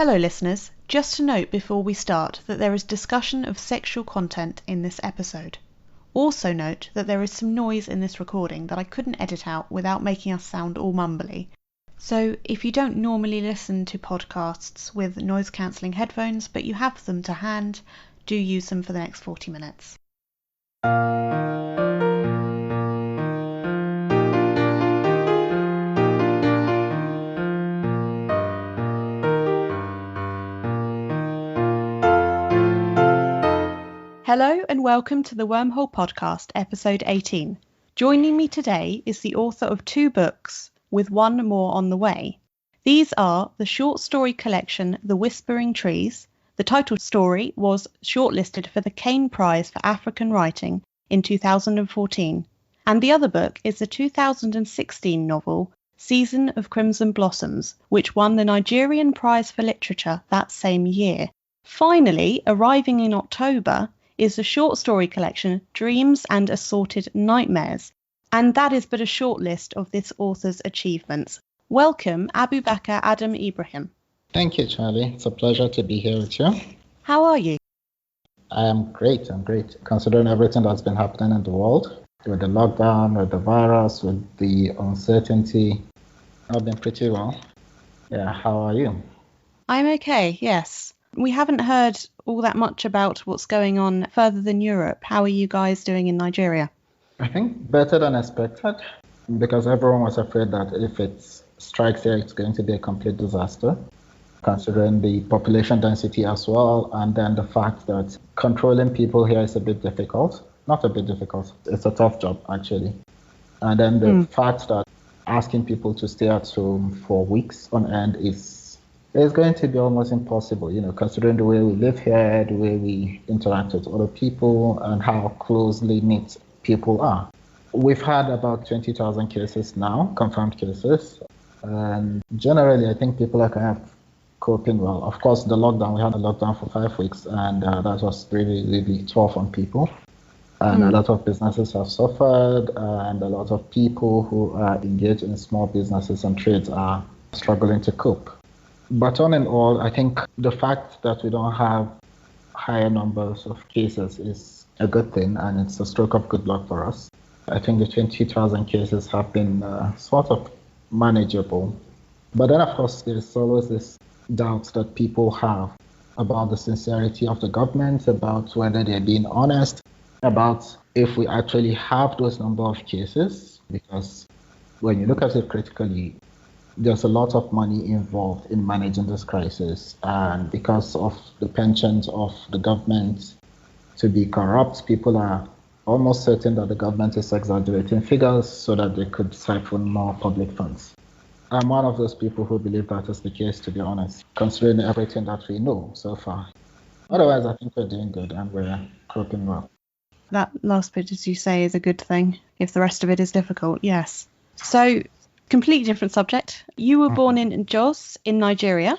Hello listeners, just to note before we start that there is discussion of sexual content in this episode. Also note that there is some noise in this recording that I couldn't edit out without making us sound all mumbly. So if you don't normally listen to podcasts with noise cancelling headphones but you have them to hand, do use them for the next 40 minutes. Hello and welcome to the Wormhole Podcast, episode 18. Joining me today is the author of 2 books, with one more on the way. These are the short story collection The Whispering Trees. The title story was shortlisted for the Caine Prize for African Writing in 2014. And the other book is the 2016 novel Season of Crimson Blossoms, which won the Nigerian Prize for Literature that same year. Finally, arriving in October, is the short story collection Dreams and Assorted Nightmares, and that is but a short list of this author's achievements. Welcome, Abubakar Adam Ibrahim. Thank you, Charlie. It's a pleasure to be here with you. How are you? I am great. Considering everything that's been happening in the world, with the lockdown, with the virus, with the uncertainty, I've been pretty well. Yeah, how are you? I'm okay, yes. We haven't heard all that much about what's going on further than Europe. How are you guys doing in Nigeria? I think better than expected, because everyone was afraid that if it strikes here, it's going to be a complete disaster, considering the population density as well, and then the fact that controlling people here is a bit difficult. Not a bit difficult, it's a tough job, actually. And then the fact that asking people to stay at home for weeks on end is going to be almost impossible, considering the way we live here, the way we interact with other people, and how closely knit people are. We've had about 20,000 cases now, confirmed cases, and generally I think people are kind of coping well. Of course, we had a lockdown for 5 weeks, and that was really, really tough on people. And a lot of businesses have suffered, and a lot of people who are engaged in small businesses and trades are struggling to cope. But all in all, I think the fact that we don't have higher numbers of cases is a good thing, and it's a stroke of good luck for us. I think the 20,000 cases have been sort of manageable. But then, of course, there's always this doubt that people have about the sincerity of the government, about whether they're being honest, about if we actually have those number of cases, because when you look at it critically, there's a lot of money involved in managing this crisis, and because of the penchant of the government to be corrupt, people are almost certain that the government is exaggerating figures so that they could siphon more public funds. I'm one of those people who believe that is the case, to be honest, considering everything that we know so far. Otherwise, I think we're doing good and we're coping well. That last bit, as you say, is a good thing. If the rest of it is difficult, yes. So, completely different subject. You were born in Jos in Nigeria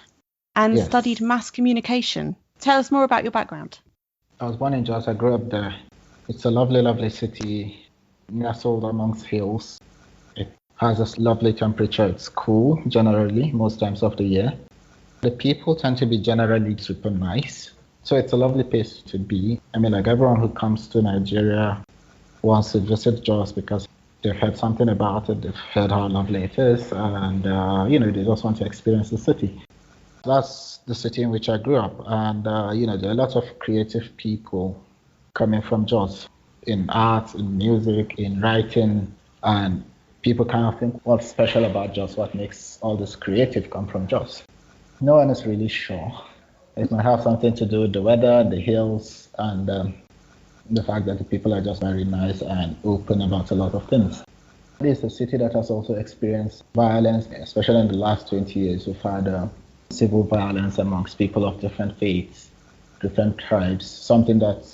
and studied mass communication. Tell us more about your background. I was born in Jos. I grew up there. It's a lovely, lovely city, nestled amongst hills. It has a lovely temperature. It's cool, generally, most times of the year. The people tend to be generally super nice. So it's a lovely place to be. I mean, like everyone who comes to Nigeria wants to visit Jos because they've heard something about it, they've heard how lovely it is, and they just want to experience the city. That's the city in which I grew up, and there are a lot of creative people coming from Jos in art, in music, in writing, and people kind of think, what's special about Jos? What makes all this creative come from Jos? No one is really sure. It might have something to do with the weather, the hills, and the fact that the people are just very nice and open about a lot of things. It is a city that has also experienced violence, especially in the last 20 years. We've had civil violence amongst people of different faiths, different tribes, something that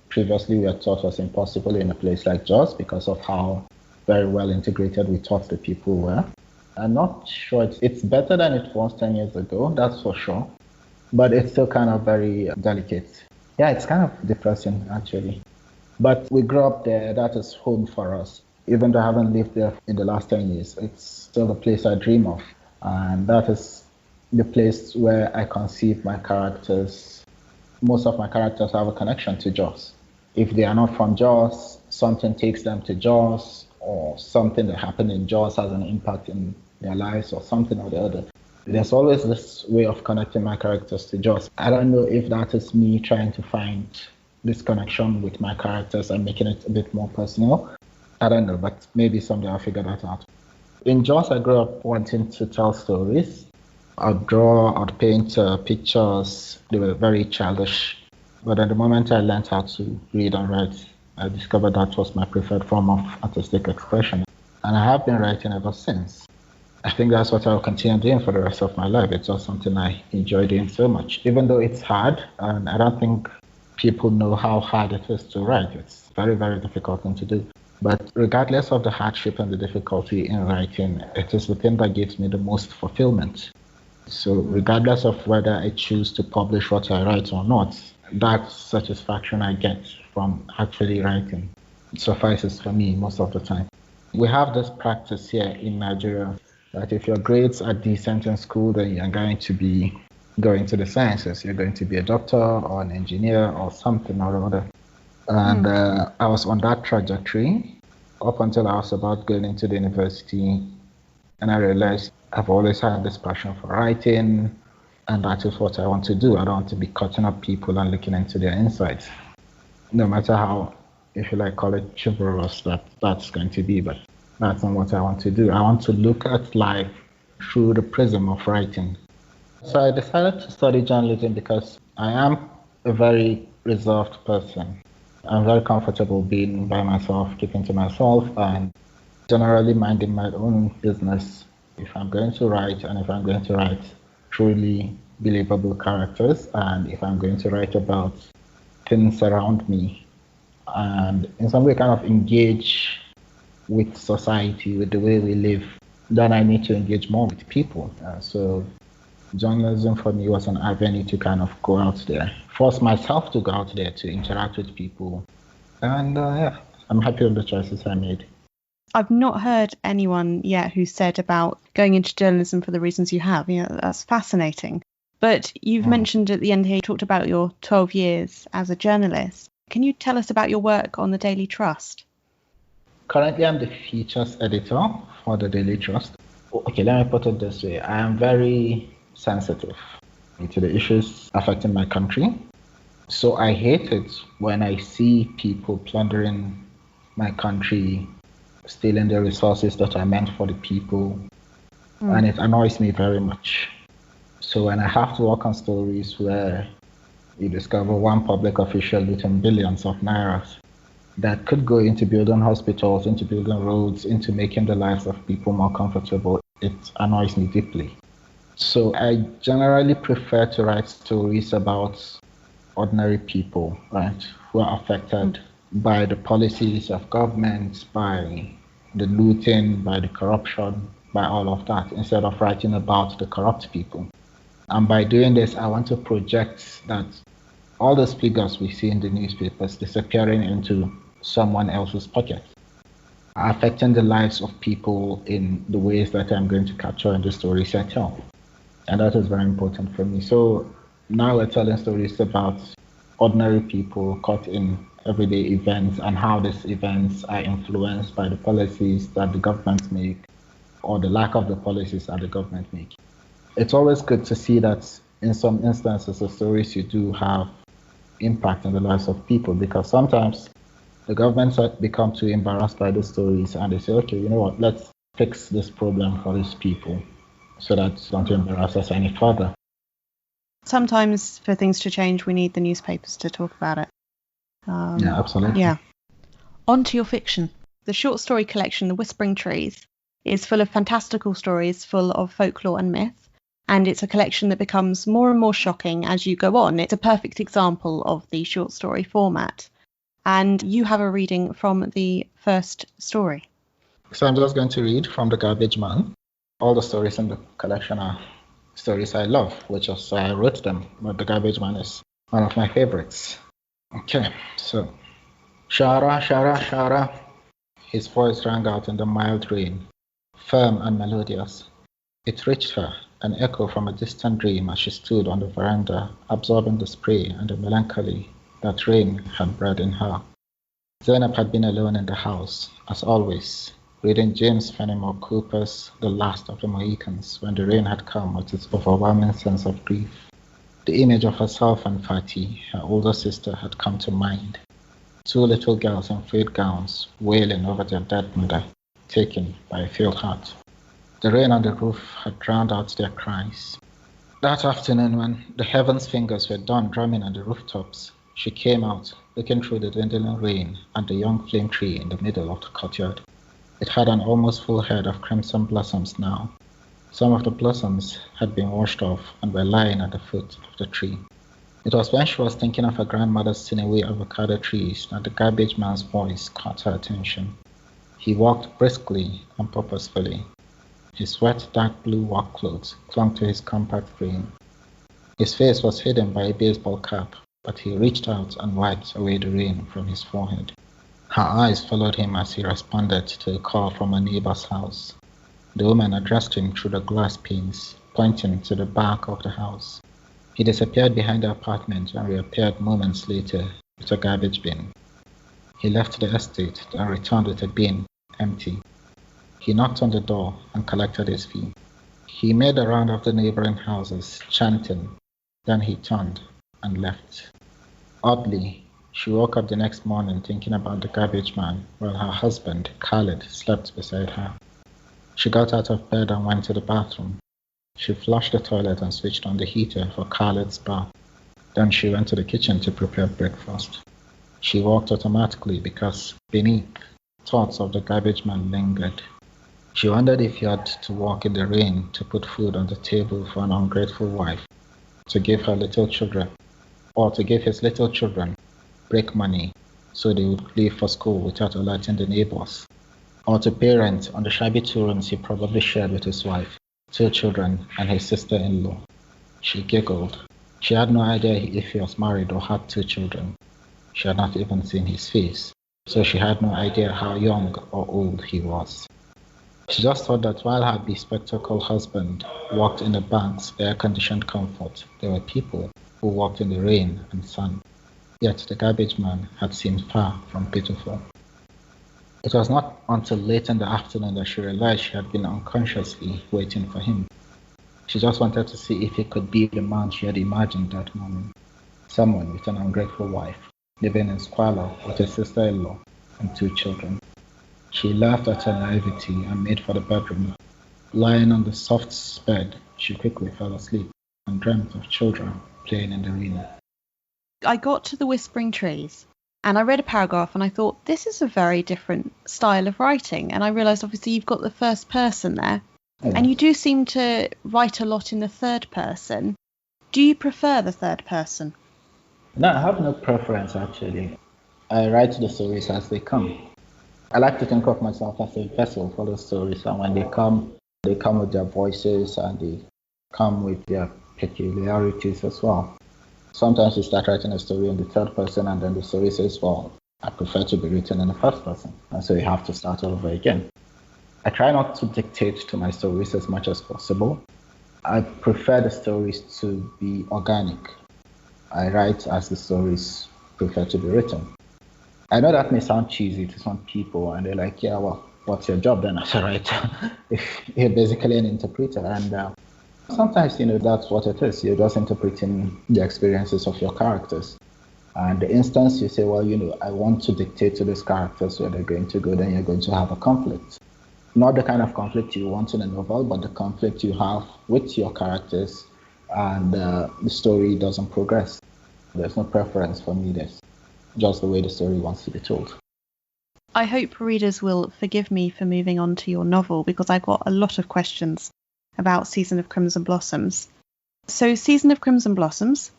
previously we had thought was impossible in a place like Jos because of how very well integrated we thought the people were. I'm not sure it's better than it was 10 years ago, that's for sure. But it's still kind of very delicate. Yeah, it's kind of depressing, actually. But we grew up there. That is home for us. Even though I haven't lived there in the last 10 years, it's still the place I dream of. And that is the place where I conceive my characters. Most of my characters have a connection to Jos. If they are not from Jos, something takes them to Jos, or something that happened in Jos has an impact in their lives, or something or the other. There's always this way of connecting my characters to Jos. I don't know if that is me trying to find this connection with my characters and making it a bit more personal. I don't know, but maybe someday I'll figure that out. In Jos, I grew up wanting to tell stories. I'd draw, I'd paint pictures. They were very childish. But at the moment I learned how to read and write, I discovered that was my preferred form of artistic expression. And I have been writing ever since. I think that's what I'll continue doing for the rest of my life. It's just something I enjoy doing so much, even though it's hard. And I don't think people know how hard it is to write. It's very, very difficult thing to do. But regardless of the hardship and the difficulty in writing, it is the thing that gives me the most fulfillment. So regardless of whether I choose to publish what I write or not, that satisfaction I get from actually writing suffices for me most of the time. We have this practice here in Nigeria that if your grades are decent in school, then you're going to be going to the sciences. You're going to be a doctor or an engineer or something or other. And I was on that trajectory up until I was about going into the university, and I realized I've always had this passion for writing, and that is what I want to do. I don't want to be cutting up people and looking into their insides, no matter how, if you like, call it chivalrous that's going to be, but that's not what I want to do. I want to look at life through the prism of writing. So I decided to study journalism because I am a very reserved person. I'm very comfortable being by myself, keeping to myself, and generally minding my own business. If I'm going to write, and if I'm going to write truly believable characters, and if I'm going to write about things around me, and in some way kind of engage with society, with the way we live, then I need to engage more with people. So journalism for me was an avenue to kind of go out there, force myself to go out there to interact with people. And yeah, I'm happy with the choices I made. I've not heard anyone yet who said about going into journalism for the reasons you have. You know, that's fascinating. But you've mentioned at the end here, you talked about your 12 years as a journalist. Can you tell us about your work on the Daily Trust? Currently, I'm the features editor for the Daily Trust. Okay, let me put it this way. I am very sensitive to the issues affecting my country. So I hate it when I see people plundering my country, stealing the resources that are meant for the people, and it annoys me very much. So when I have to work on stories where you discover one public official looting billions of nairas that could go into building hospitals, into building roads, into making the lives of people more comfortable, it annoys me deeply. So I generally prefer to write stories about ordinary people, right, who are affected by the policies of government, by the looting, by the corruption, by all of that, instead of writing about the corrupt people. And by doing this, I want to project that all those figures we see in the newspapers disappearing into someone else's pocket, affecting the lives of people in the ways that I'm going to capture in the stories I tell. And that is very important for me. So now we're telling stories about ordinary people caught in everyday events and how these events are influenced by the policies that the government make or the lack of the policies that the government make. It's always good to see that in some instances the stories you do have impact on the lives of people, because sometimes the governments become too embarrassed by the stories and they say, okay, you know what, let's fix this problem for these people so that don't embarrass us any further. Sometimes for things to change, we need the newspapers to talk about it. Yeah, absolutely. Yeah. On to your fiction. The short story collection, The Whispering Trees, is full of fantastical stories, full of folklore and myth. And it's a collection that becomes more and more shocking as you go on. It's a perfect example of the short story format. And you have a reading from the first story. So I'm just going to read from The Garbage Man. All the stories in the collection are stories I love, which is I wrote them, but The Garbage Man is one of my favorites. Okay, so Shara, Shara, Shara. His voice rang out in the mild rain, firm and melodious. It reached her, an echo from a distant dream as she stood on the veranda, absorbing the spray and the melancholy that rain had bred in her. Zainab had been alone in the house, as always, reading James Fenimore Cooper's The Last of the Mohicans when the rain had come with its overwhelming sense of grief. The image of herself and Fatih, her older sister, had come to mind. Two little girls in frayed gowns, wailing over their dead mother, taken by a failed heart. The rain on the roof had drowned out their cries. That afternoon, when the heaven's fingers were done drumming on the rooftops, she came out, looking through the dwindling rain at the young flame tree in the middle of the courtyard. It had an almost full head of crimson blossoms now. Some of the blossoms had been washed off and were lying at the foot of the tree. It was when she was thinking of her grandmother's Sineway avocado trees that the garbage man's voice caught her attention. He walked briskly and purposefully. His wet dark blue work clothes clung to his compact frame. His face was hidden by a baseball cap, but he reached out and wiped away the rain from his forehead. Her eyes followed him as he responded to a call from a neighbor's house. The woman addressed him through the glass panes, pointing to the back of the house. He disappeared behind the apartment and reappeared moments later with a garbage bin. He left the estate and returned with a bin, empty. He knocked on the door and collected his fee. He made a round of the neighboring houses, chanting. Then he turned and left. Oddly, she woke up the next morning thinking about the garbage man while her husband, Khalid, slept beside her. She got out of bed and went to the bathroom. She flushed the toilet and switched on the heater for Khalid's bath. Then she went to the kitchen to prepare breakfast. She walked automatically because, beneath, thoughts of the garbage man lingered. She wondered if he had to walk in the rain to put food on the table for an ungrateful wife, to give her little children, or to give his little children break money so they would leave for school without alerting the neighbors, or to pay rent on the shabby 2 rooms he probably shared with his wife, 2 children, and his sister-in-law. She giggled. She had no idea if he was married or had 2 children. She had not even seen his face, so she had no idea how young or old he was. She just thought that while her bespectacled husband walked in the bank's air-conditioned comfort, there were people who walked in the rain and sun. Yet the garbage man had seemed far from pitiful. It was not until late in the afternoon that she realized she had been unconsciously waiting for him. She just wanted to see if he could be the man she had imagined that morning. Someone with an ungrateful wife, living in squalor with a sister-in-law and 2 children. She laughed at her naivety and made for the bedroom. Lying on the soft bed, she quickly fell asleep and dreamt of children playing in the rain. I got to the Whispering Trees and I read a paragraph and I thought, this is a very different style of writing. And I realised, obviously, you've got the first person there. Yeah. And you do seem to write a lot in the third person. Do you prefer the third person? No, I have no preference, actually. I write the stories as they come. I like to think of myself as a vessel for the stories, and when they come with their voices and they come with their peculiarities as well. Sometimes you start writing a story in the third person and then the story says, well, I prefer to be written in the first person, and so you have to start all over again. I try not to dictate to my stories as much as possible. I prefer the stories to be organic. I write as the stories prefer to be written. I know that may sound cheesy to some people, and they're like, yeah, well, what's your job then as a writer? You're basically an interpreter. And sometimes, that's what it is. You're just interpreting the experiences of your characters. And the instance you say, well, I want to dictate to these characters where they're going to go, then you're going to have a conflict. Not the kind of conflict you want in a novel, but the conflict you have with your characters, and the story doesn't progress. There's no preference for me. There's just the way the story wants to be told. I hope readers will forgive me for moving on to your novel, because I got a lot of questions about Season of Crimson Blossoms. So Season of Crimson Blossoms,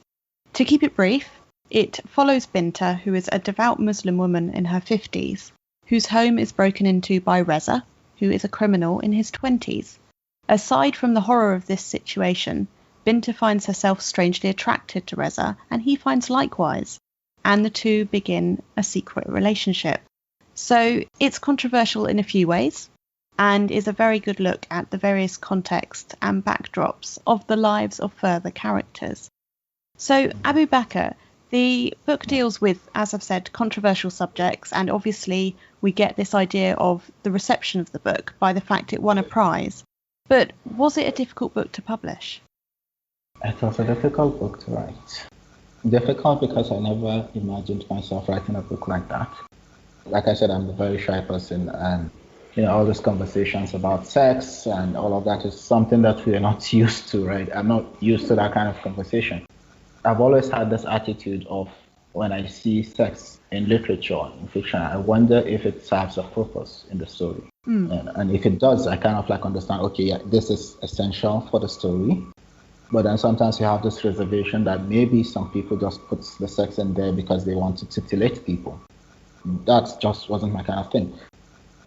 to keep it brief, it follows Binta, who is a devout Muslim woman in her 50s, whose home is broken into by Reza, who is a criminal in his 20s. Aside from the horror of this situation, Binta finds herself strangely attracted to Reza, and he finds likewise, and the two begin a secret relationship. So it's controversial in a few ways. and is a very good look at the various contexts and backdrops of the lives of further characters. So, Abubakar, the book deals with, as I've said, controversial subjects, and obviously we get this idea of the reception of the book by the fact it won a prize. But was it a difficult book to publish? It was a difficult book to write. Difficult because I never imagined myself writing a book like that. Like I said, I'm a very shy person, and all these conversations about sex and all of that is something that we are not used to, right? I'm not used to that kind of conversation. I've always had this attitude of when I see sex in literature, in fiction, I wonder if it serves a purpose in the story. And if it does, I kind of understand, okay, yeah, this is essential for the story. But then sometimes you have this reservation that maybe some people just put the sex in there because they want to titillate people. That just wasn't my kind of thing.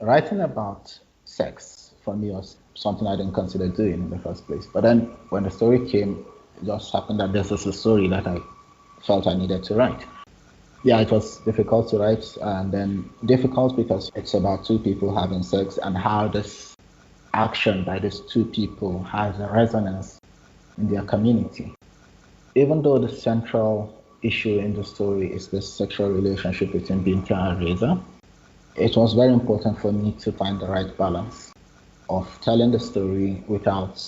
Writing about sex for me was something I didn't consider doing in the first place. But then when the story came, it just happened that this is a story that I felt I needed to write. Yeah, it was difficult to write, and then difficult because it's about two people having sex and how this action by these two people has a resonance in their community. Even though the central issue in the story is the sexual relationship between Binta and Reza, it was very important for me to find the right balance of telling the story without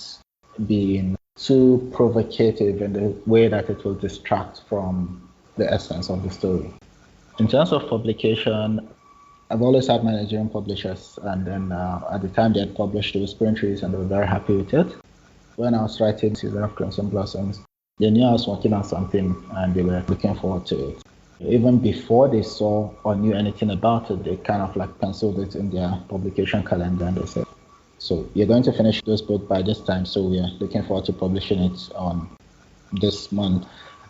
being too provocative in the way that it will distract from the essence of the story. In terms of publication, I've always had my Nigerian publishers, and then at the time they had published the Whispering Trees and they were very happy with it. When I was writing Season of Crimson Blossoms, they knew I was working on something and they were looking forward to it. Even before they saw or knew anything about it, they kind of penciled it in their publication calendar and they said, so you're going to finish this book by this time, so we are looking forward to publishing it on this month.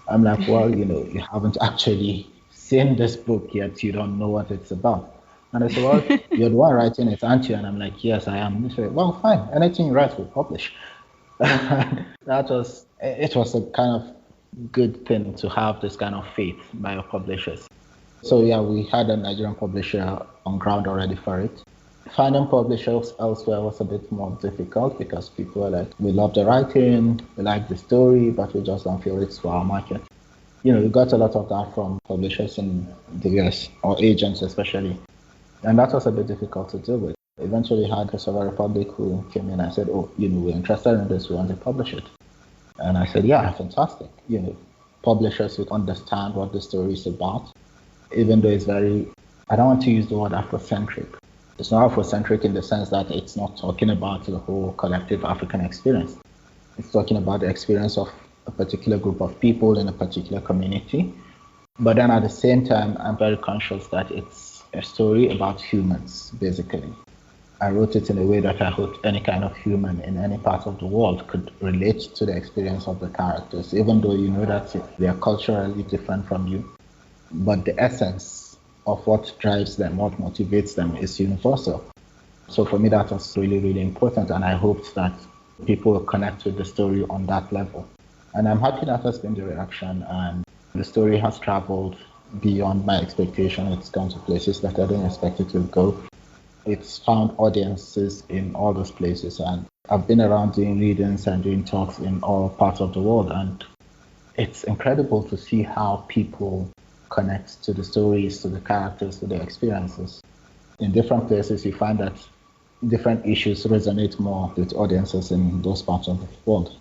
I'm like, well, you haven't actually seen this book yet, you don't know what it's about. And they said, well, you're the one writing it, aren't you? And I'm like, yes, I am. And they said, well, fine, anything you write, we'll publish. It was a kind of good thing to have this kind of faith by our publishers. So yeah, we had a Nigerian publisher on ground already for it. Finding publishers elsewhere was a bit more difficult because people were like, we love the writing, we like the story, but we just don't feel it's for our market. We got a lot of that from publishers in the US, or agents especially. And that was a bit difficult to deal with. Eventually had Cassava Republic who came in and said, oh, we're interested in this, we want to publish it. And I said, yeah, fantastic. Publishers would understand what the story is about, even though it's very, I don't want to use the word Afrocentric. It's not Afrocentric in the sense that it's not talking about the whole collective African experience. It's talking about the experience of a particular group of people in a particular community. But then at the same time, I'm very conscious that it's a story about humans, basically. I wrote it in a way that I hope any kind of human in any part of the world could relate to the experience of the characters, even though you know that they are culturally different from you. But the essence of what drives them, what motivates them is universal. So for me, that was really, really important. And I hoped that people will connect with the story on that level. And I'm happy that has been the reaction. And the story has traveled beyond my expectation. It's gone to places that I didn't expect it to go. It's found audiences in all those places. And I've been around doing readings and doing talks in all parts of the world. And it's incredible to see how people connect to the stories, to the characters, to the experiences. In different places, you find that different issues resonate more with audiences in those parts of the world.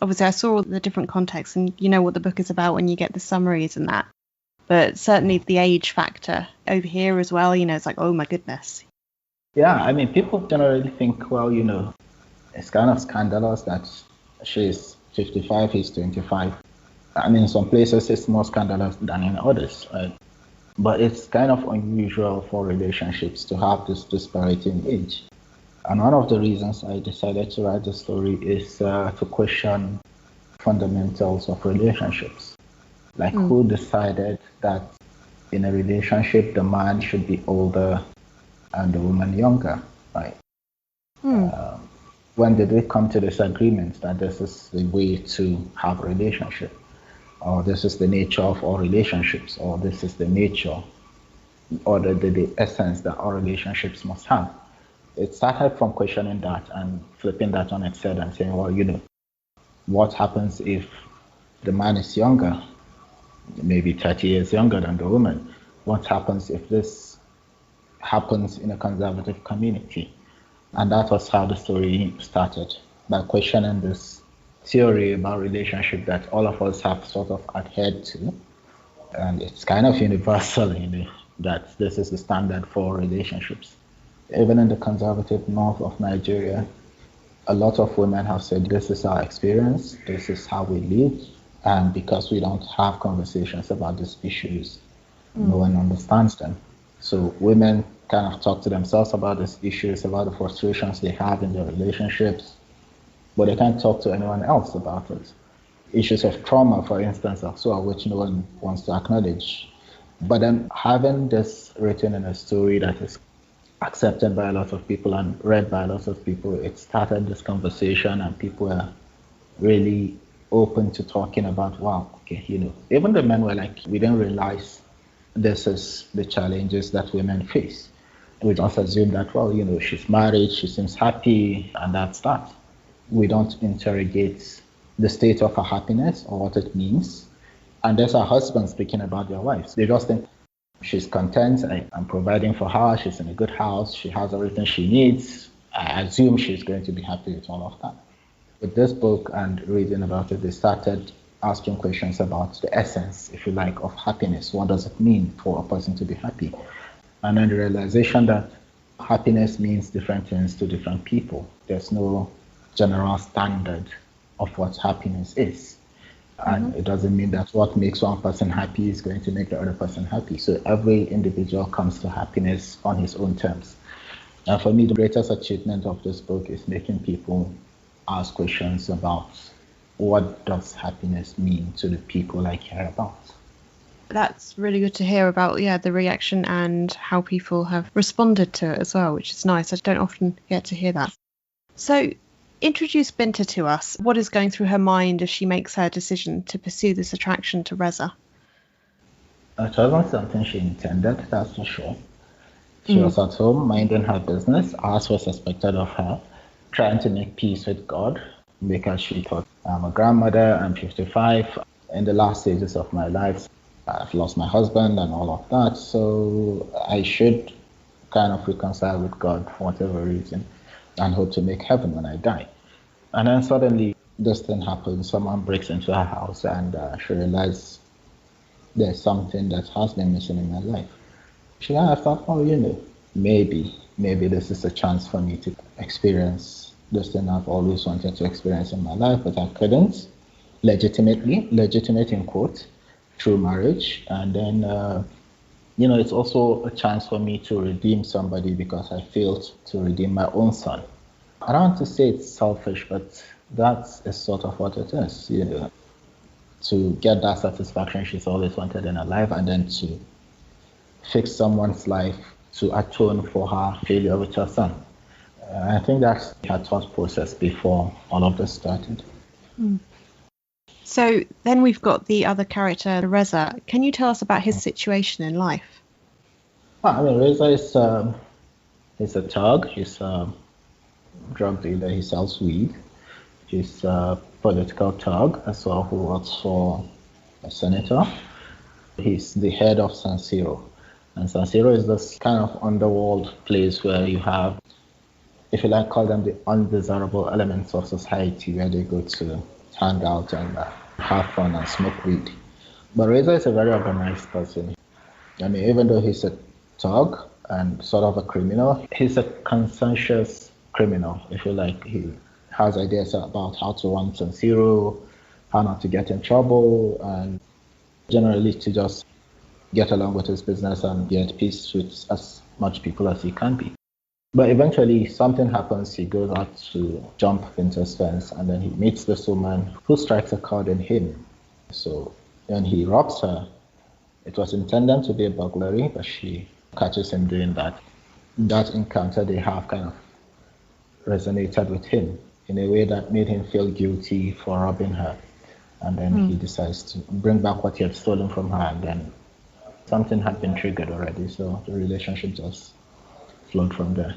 Obviously, I saw all the different contexts and you know what the book is about when you get the summaries and that. But certainly the age factor over here as well, it's like, oh my goodness. Yeah, people generally think, well, it's kind of scandalous that she's 55, he's 25. In some places it's more scandalous than in others, right? But it's kind of unusual for relationships to have this disparity in age. And one of the reasons I decided to write the story is to question fundamentals of relationships. Who decided that in a relationship the man should be older and the woman younger, right? When did we come to this agreement that this is the way to have a relationship? Or this is the nature of all relationships, or this is the nature or the essence that all relationships must have. It started from questioning that and flipping that on its head and saying, well, what happens if the man is younger, maybe 30 years younger than the woman? What happens if this happens in a conservative community? And that was how the story started, by questioning this theory about relationship that all of us have sort of adhered to. And it's kind of universal, that this is the standard for relationships. Even in the conservative north of Nigeria, a lot of women have said, this is our experience, this is how we live, and because we don't have conversations about these issues, no one understands them. So women kind of talk to themselves about these issues, about the frustrations they have in their relationships, but they can't talk to anyone else about it. Issues of trauma, for instance, also, which no one wants to acknowledge. But then having this written in a story that is accepted by a lot of people and read by a lot of people, it started this conversation, and people were really open to talking about, wow, okay, even the men were like, we didn't realize this is the challenges that women face. We just assume that, well, she's married, she seems happy, and that's that. We don't interrogate the state of her happiness or what it means. And there's her husband speaking about their wives. They just think, she's content, I'm providing for her, she's in a good house, she has everything she needs. I assume she's going to be happy with all of that. With this book and reading about it, they started asking questions about the essence, if you like, of happiness. What does it mean for a person to be happy? And then the realization that happiness means different things to different people. There's no general standard of what happiness is. And it doesn't mean that what makes one person happy is going to make the other person happy. So every individual comes to happiness on his own terms. And for me, the greatest achievement of this book is making people ask questions about, what does happiness mean to the people I care about? That's really good to hear about, the reaction and how people have responded to it as well, which is nice. I don't often get to hear that. So, introduce Binta to us. What is going through her mind as she makes her decision to pursue this attraction to Reza? It wasn't something she intended, that's for sure. She was at home minding her business, as was expected of her, trying to make peace with God, because she thought, I'm a grandmother, I'm 55, in the last stages of my life, I've lost my husband and all of that, so I should kind of reconcile with God for whatever reason and hope to make heaven when I die. And then suddenly this thing happens, someone breaks into her house, and she realized there's something that has been missing in my life. She kind of thought, maybe this is a chance for me to experience this thing I've always wanted to experience in my life, but I couldn't, legitimate in quote, through marriage. And then, it's also a chance for me to redeem somebody, because I failed to redeem my own son. I don't want to say it's selfish, but that is sort of what it is, to get that satisfaction she's always wanted in her life, and then to fix someone's life to atone for her failure with her son. I think that's her thought process before all of this started. So then we've got the other character, Reza. Can you tell us about his situation in life? Reza is he's a thug. He's a drug dealer. He sells weed. He's a political thug as well, who works for a senator. He's the head of San Siro. And San Siro is this kind of underworld place where you have, if you like, call them the undesirable elements of society, where they go to hang out and have fun and smoke weed. But Reza is a very organized person. Even though he's a thug and sort of a criminal, he's a conscientious criminal, if you like. He has ideas about how to run San Siro, how not to get in trouble, and generally to just get along with his business and be at peace with as much people as he can be. But eventually something happens. He goes out to jump Binta's fence, and then he meets this woman who strikes a chord in him. So then he robs her. It was intended to be a burglary, but she catches him doing that. That encounter they have kind of resonated with him in a way that made him feel guilty for robbing her. And then he decides to bring back what he had stolen from her, and then something had been triggered already, so the relationship just flowed from there.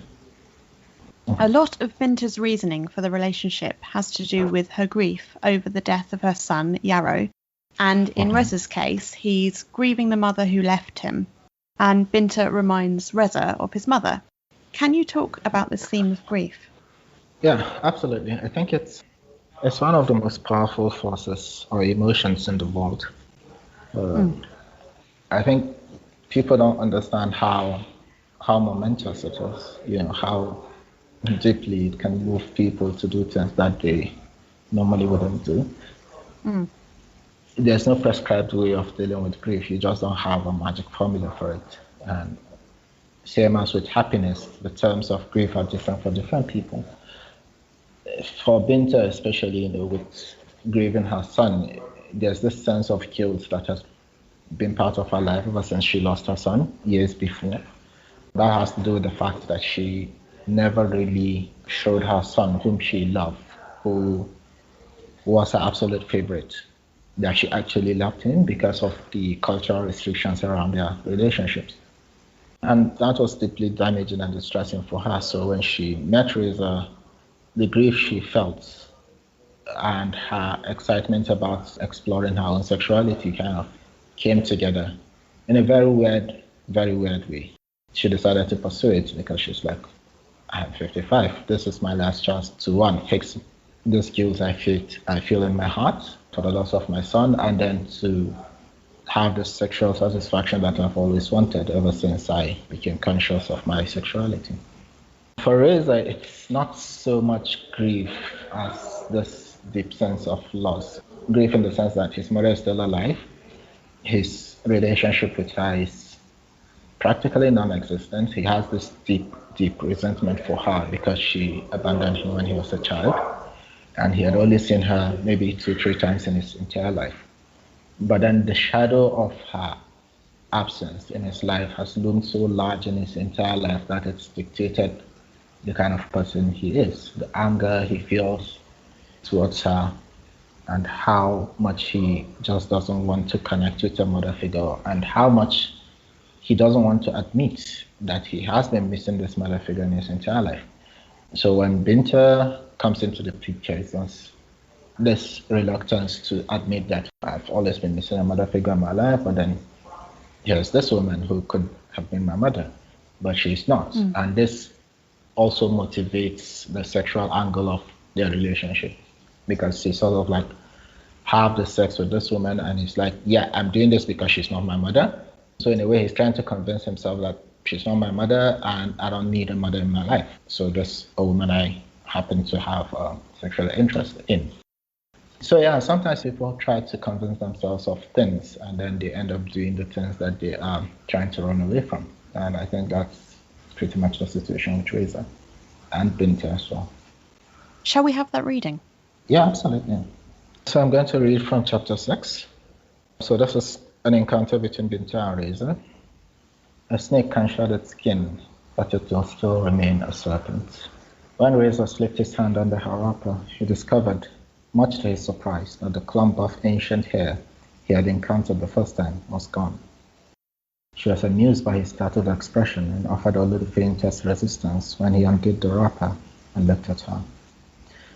A lot of Binta's reasoning for the relationship has to do with her grief over the death of her son, Yarrow. And in Reza's case, he's grieving the mother who left him. And Binta reminds Reza of his mother. Can you talk about this theme of grief? Yeah, absolutely. I think it's one of the most powerful forces or emotions in the world. I think people don't understand how momentous it is, how deeply it can move people to do things that they normally wouldn't do. There's no prescribed way of dealing with grief. You just don't have a magic formula for it. And same as with happiness, the terms of grief are different for different people. For Binta especially, with grieving her son, there's this sense of guilt that has been part of her life ever since she lost her son years before. That has to do with the fact that she never really showed her son, whom she loved, who was her absolute favorite, that she actually loved him because of the cultural restrictions around their relationships. And that was deeply damaging and distressing for her. So when she met Reza, the grief she felt and her excitement about exploring her own sexuality kind of came together in a very weird way. She decided to pursue it because she's like, I'm 55. This is my last chance to fix this guilt I feel in my heart for the loss of my son, and then to have the sexual satisfaction that I've always wanted ever since I became conscious of my sexuality. For Reza, it's not so much grief as this deep sense of loss. Grief in the sense that his mother is still alive. His relationship with her is practically non-existent. He has this deep resentment for her because she abandoned him when he was a child. And he had only seen her maybe 2-3 times in his entire life. But then the shadow of her absence in his life has loomed so large in his entire life that it's dictated the kind of person he is, the anger he feels towards her, and how much he just doesn't want to connect with a mother figure, and how much he doesn't want to admit that he has been missing this mother figure in his entire life. So when Binta comes into the picture, it's this reluctance to admit that I've always been missing a mother figure in my life, but then here's this woman who could have been my mother, but she's not. And this also motivates the sexual angle of their relationship, because he sort of like have the sex with this woman and he's like, yeah, I'm doing this because she's not my mother. So in a way, he's trying to convince himself that she's not my mother and I don't need a mother in my life. So this a woman I happen to have a sexual interest in. So yeah, sometimes people try to convince themselves of things and then they end up doing the things that they are trying to run away from. And I think that's pretty much the situation with Reza and Binta as well. Shall we have that reading? Yeah, absolutely. So I'm going to read from chapter 6. So this is an encounter between Binta and Reza. A snake can shed its skin, but it will still remain a serpent. When Reza slipped his hand under her wrapper, he discovered, much to his surprise, that the clump of ancient hair he had encountered the first time was gone. She was amused by his startled expression and offered only the faintest resistance when he undid the wrapper and looked at her.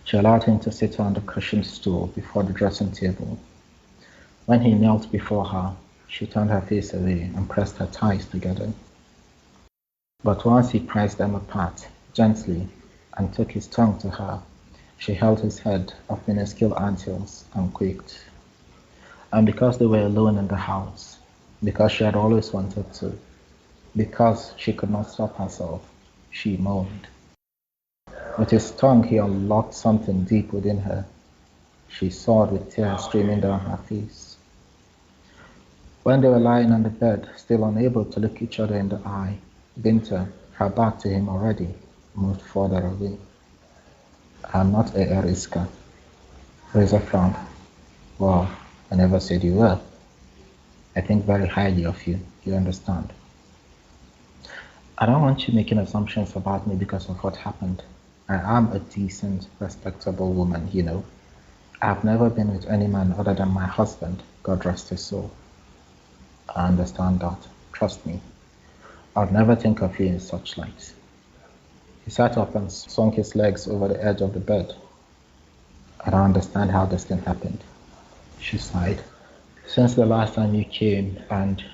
She allowed him to sit her on the cushioned stool before the dressing table. When he knelt before her, she turned her face away and pressed her thighs together. But once he pressed them apart, gently, and took his tongue to her, she held his head of minuscule antheals and quaked. And because they were alone in the house, because she had always wanted to, because she could not stop herself, she moaned. With his tongue he unlocked something deep within her. She sobbed with tears streaming down her face. When they were lying on the bed, still unable to look each other in the eye, Binta, her back to him already, moved further away. I'm not a Eriska. Reza frowned. Well, I never said you were. I think very highly of you, you understand. I don't want you making assumptions about me because of what happened. I am a decent, respectable woman, you know. I've never been with any man other than my husband, God rest his soul. I understand that. Trust me. I'd never think of you in such light. He sat up and swung his legs over the edge of the bed. I don't understand how this thing happened. She sighed. Since the last time you came, and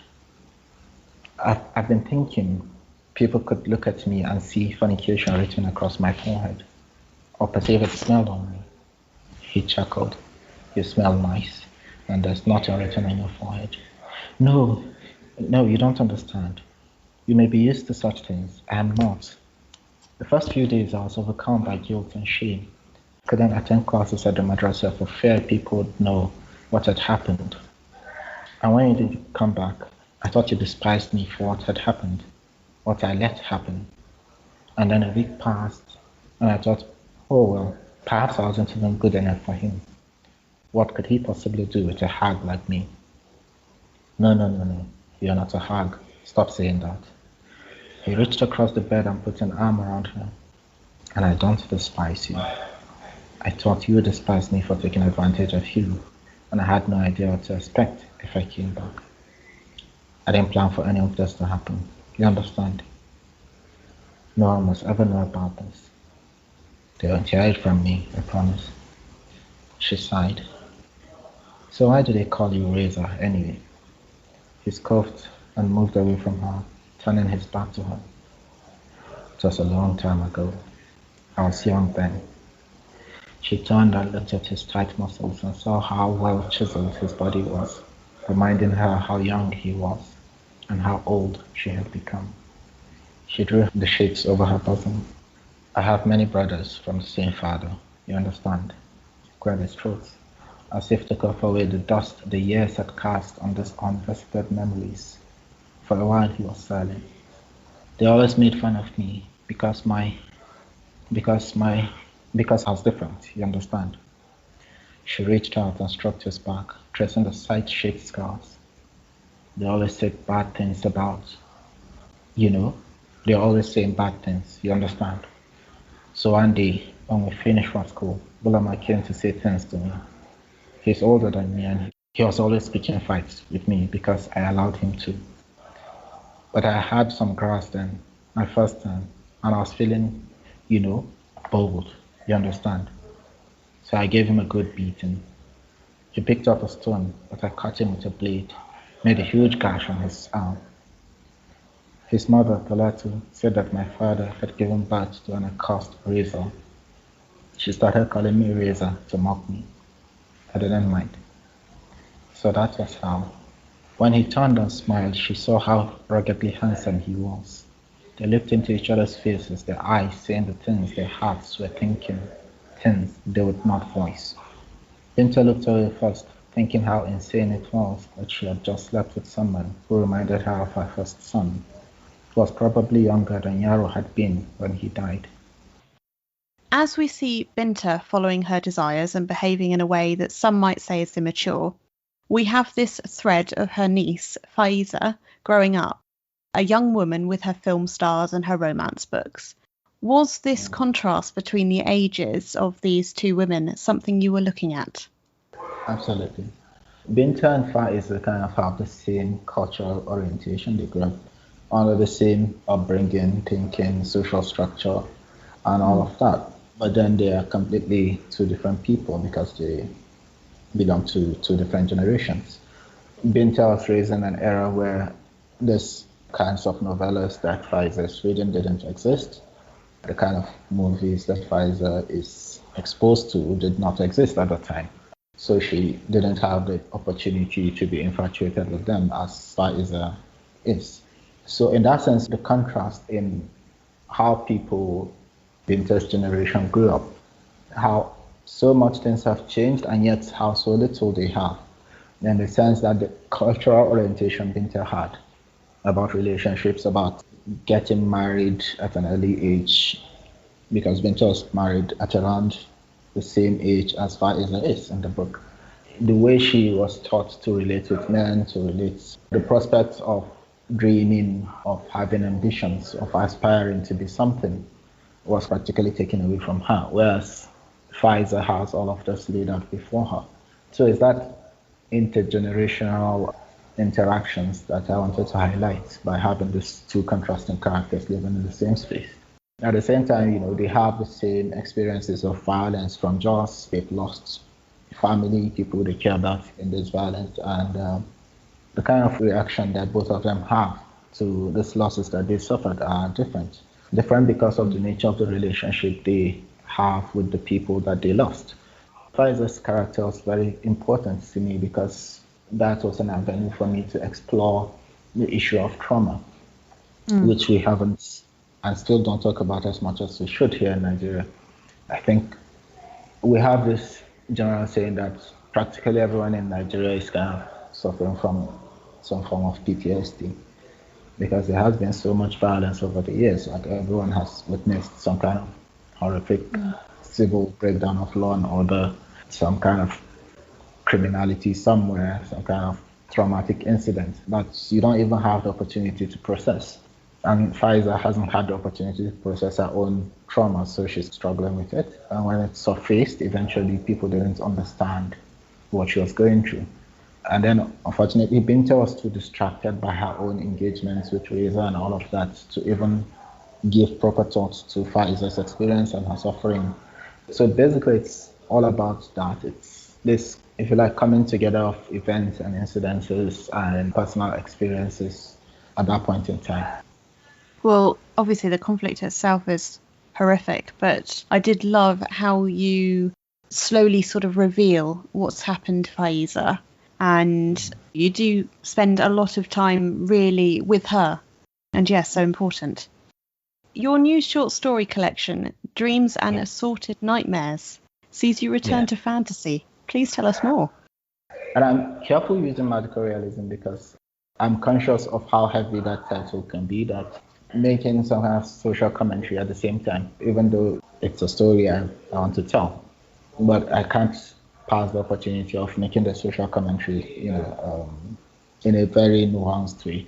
I've been thinking people could look at me and see fornication written across my forehead, or perceive it smelled on me. He chuckled. You smell nice, and there's nothing written on your forehead. No, you don't understand. You may be used to such things. I am not. The first few days I was overcome by guilt and shame. Couldn't attend classes at the madrasa for fear people would know what had happened. And when you did come back, I thought you despised me for what had happened, what I let happen. And then a week passed, and I thought, oh well, perhaps I wasn't even good enough for him. What could he possibly do with a hag like me? No, you're not a hag. Stop saying that. He reached across the bed and put an arm around her. And I don't despise you. I thought you despised me for taking advantage of you, and I had no idea what to expect if I came back. I didn't plan for any of this to happen. You understand? No one must ever know about this. They won't hear it from me, I promise. She sighed. So why do they call you Reza anyway? He scoffed and moved away from her, turning his back to her. It was a long time ago. I was young then. She turned and looked at his tight muscles and saw how well chiseled his body was, reminding her how young he was and how old she had become. She drew the sheets over her bosom. I have many brothers from the same father, you understand? Cleared his throat, as if to cover away the dust the years had cast on these unvisited memories. For a while he was silent. They always made fun of me because I was different, you understand? She reached out and stroked his back, tracing the side-shaped scars. They always said bad things about, they're always saying bad things, you understand? So one day, when we finished from school, Bulama came to say things to me. He's older than me and he was always picking fights with me because I allowed him to. But I had some grass then, my first time, and I was feeling, bold, you understand? So I gave him a good beating. He picked up a stone, but I cut him with a blade, made a huge gash on his arm. His mother, Talatu, said that my father had given birth to an accursed Reza. She started calling me Reza to mock me. I didn't mind. So that was how. When he turned and smiled, she saw how ruggedly handsome he was. They looked into each other's faces, their eyes saying the things their hearts were thinking, things they would not voice. Binta looked away first, thinking how insane it was that she had just slept with someone who reminded her of her first son. He was probably younger than Yaro had been when he died. As we see Binta following her desires and behaving in a way that some might say is immature, we have this thread of her niece, Fa'iza, growing up, a young woman with her film stars and her romance books. Was this contrast between the ages of these two women something you were looking at? Absolutely. Binta and Fa'iza kind of have the same cultural orientation. They grew up under the same upbringing, thinking, social structure, and all of that. But then they are completely two different people because they belong to two different generations. Binta was raised in an era where this kinds of novellas that Fa'iza is reading didn't exist. The kind of movies that Fa'iza is exposed to did not exist at the time. So she didn't have the opportunity to be infatuated with them as Fa'iza is. So in that sense, the contrast in how people, Binta's generation grew up, how so much things have changed and yet how so little they have. In the sense that the cultural orientation Binta had about relationships, about getting married at an early age, because Binta was married at around the same age as Fa'iza is in the book. The way she was taught to relate with men, to relate the prospects of dreaming, of having ambitions, of aspiring to be something was practically taken away from her, whereas Fa'iza has all of this laid out before her. So it's that intergenerational interactions that I wanted to highlight by having these two contrasting characters living in the same space. At the same time, they have the same experiences of violence from just they've lost family, people they care about in this violence, and the kind of reaction that both of them have to these losses that they suffered are different. Different because of the nature of the relationship they have with the people that they lost. Fa'iza's character was very important to me because that was an avenue for me to explore the issue of trauma, which we haven't and still don't talk about as much as we should here in Nigeria. I think we have this general saying that practically everyone in Nigeria is kind of suffering from some form of PTSD because there has been so much violence over the years. Like everyone has witnessed some kind of horrific civil breakdown of law and order, some kind of criminality somewhere, some kind of traumatic incident that you don't even have the opportunity to process. And Fa'iza hasn't had the opportunity to process her own trauma, so she's struggling with it. And when it surfaced, eventually people didn't understand what she was going through. And then, unfortunately, Binta was too distracted by her own engagements with Reza and all of that to even give proper thought to Fa'iza's experience and her suffering. So basically, it's all about that. It's this, if you like, coming together of events and incidences and personal experiences at that point in time. Well, obviously the conflict itself is horrific, but I did love how you slowly sort of reveal what's happened to Fa'iza, and you do spend a lot of time really with her, and yes, so important. Your new short story collection, Dreams and Assorted Nightmares, sees you return to fantasy. Please tell us more. And I'm careful using magical realism because I'm conscious of how heavy that title can be, that making some kind of social commentary at the same time, even though it's a story I want to tell. But I can't pass the opportunity of making the social commentary, in a very nuanced way.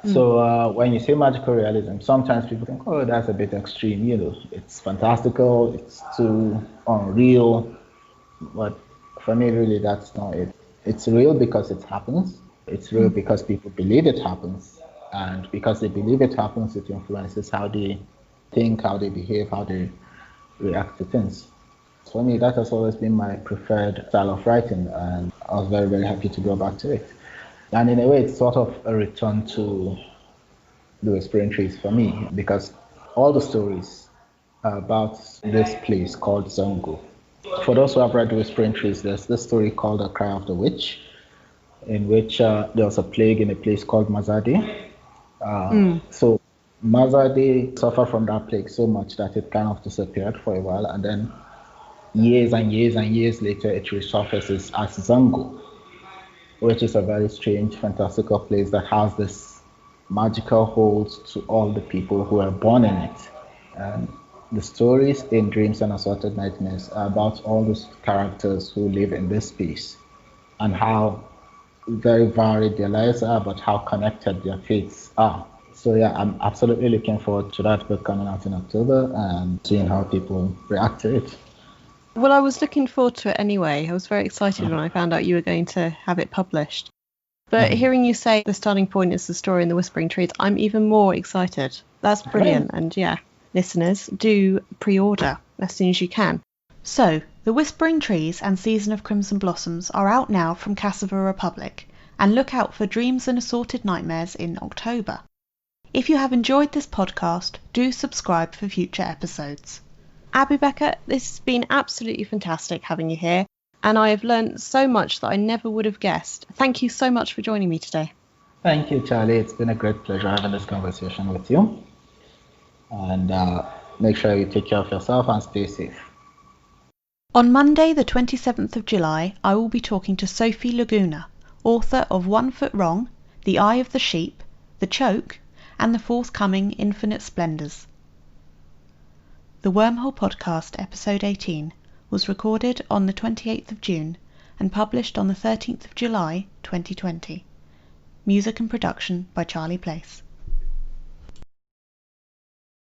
So when you say magical realism, sometimes people think, oh, that's a bit extreme, it's fantastical, it's too unreal. But for me, really, that's not it. It's real because it happens. It's real because people believe it happens. And because they believe it happens, it influences how they think, how they behave, how they react to things. For me, that has always been my preferred style of writing, and I was very, very happy to go back to it. And in a way, it's sort of a return to the Whispering Trees for me, because all the stories are about this place called Zango. For those who have read The Whispering Trees, there's this story called The Cry of the Witch, in which there was a plague in a place called Mazade. So Mazade suffered from that plague so much that it kind of disappeared for a while, and then years and years and years later it resurfaces as Zango, which is a very strange, fantastical place that has this magical hold to all the people who are born in it. And the stories in Dreams and Assorted Nightmares are about all those characters who live in this space and how very varied their lives are, but how connected their fates are. So yeah, I'm absolutely looking forward to that book coming out in October and seeing how people react to it. Well, I was looking forward to it anyway. I was very excited when I found out you were going to have it published. But hearing you say the starting point is the story in The Whispering Trees, I'm even more excited. That's brilliant. And yeah, listeners, do pre-order as soon as you can. So, The Whispering Trees and Season of Crimson Blossoms are out now from Cassava Republic, and look out for Dreams and Assorted Nightmares in October. If you have enjoyed this podcast, do subscribe for future episodes. Abubakar, this has been absolutely fantastic having you here, and I have learned so much that I never would have guessed. Thank you so much for joining me today. Thank you, Charlie. It's been a great pleasure having this conversation with you. And make sure you take care of yourself and stay safe. On Monday, the 27th of July, I will be talking to Sophie Laguna, author of 1 Foot Wrong, The Eye of the Sheep, The Choke, and the forthcoming Infinite Splendours. The Wormhole Podcast, Episode 18, was recorded on the 28th of June and published on the 13th of July 2020. Music and production by Charlie Place.